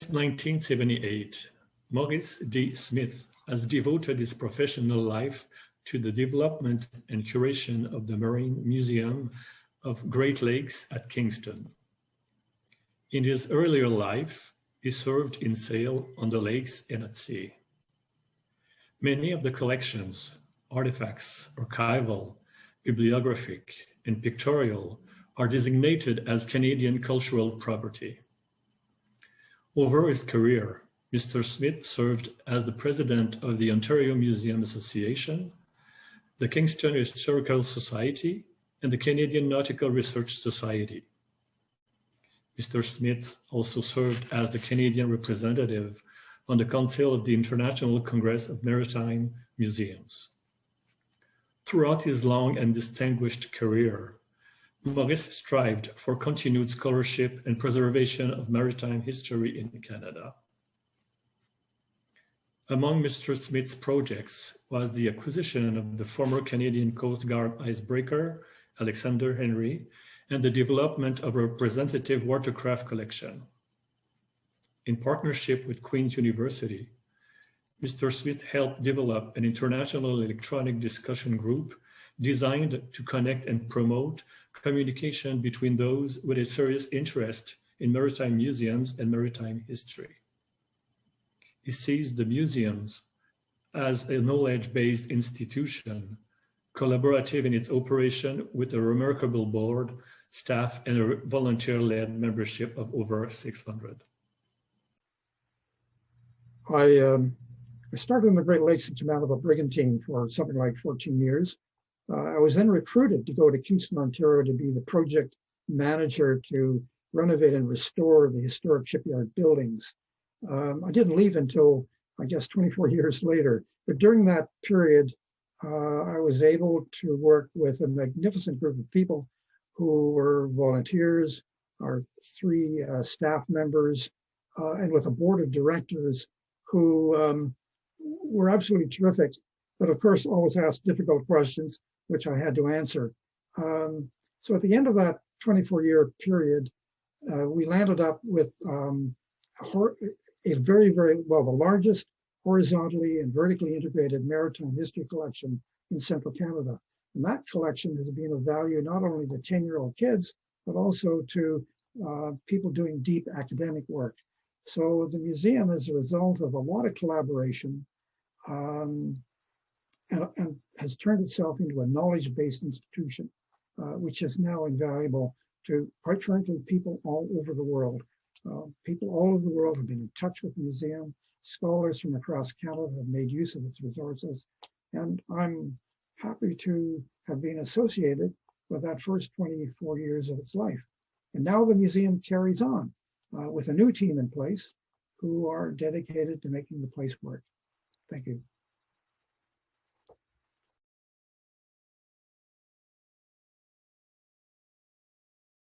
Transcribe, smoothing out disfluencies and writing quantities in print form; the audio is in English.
1978, Maurice D Smith has devoted his professional life to the development and curation of the Marine Museum of Great Lakes at Kingston. In his earlier life, he served in sail on the lakes and at sea. Many of the collections, artifacts, archival, bibliographic, and pictorial are designated as Canadian cultural property. Over his career, Mr. Smith served as the president of the Ontario Museum Association, the Kingston Historical Society, and the Canadian Nautical Research Society. Mr. Smith also served as the Canadian representative on the Council of the International Congress of Maritime Museums. Throughout his long and distinguished career, Maurice strived for continued scholarship and preservation of maritime history in Canada. Among Mr. Smith's projects was the acquisition of the former Canadian Coast Guard icebreaker, Alexander Henry, and the development of a representative watercraft collection. In partnership with Queen's University, Mr. Smith helped develop an international electronic discussion group designed to connect and promote communication between those with a serious interest in maritime museums and maritime history. He sees the museums as a knowledge-based institution, collaborative in its operation with a remarkable board, staff, and a volunteer-led membership of over 600. I started in the Great Lakes in command of a brigantine for something like 14 years. I was then recruited to go to Kingston, Ontario to be the project manager to renovate and restore the historic shipyard buildings. I didn't leave until, I guess, 24 years later. But during that period, I was able to work with a magnificent group of people who were volunteers, our 3 staff members, and with a board of directors who were absolutely terrific, but of course always asked difficult questions, which I had to answer. So at the end of that 24-year period, we landed up with a very, very, well, the largest horizontally and vertically integrated maritime history collection in central Canada. And that collection has been of value not only to 10-year-old kids, but also to people doing deep academic work. So the museum, as a result of a lot of collaboration, and has turned itself into a knowledge-based institution, which is now invaluable to, quite frankly, people all over the world. People all over the world have been in touch with the museum. Scholars from across Canada have made use of its resources. And I'm happy to have been associated with that first 24 years of its life. And now the museum carries on with a new team in place who are dedicated to making the place work. Thank you.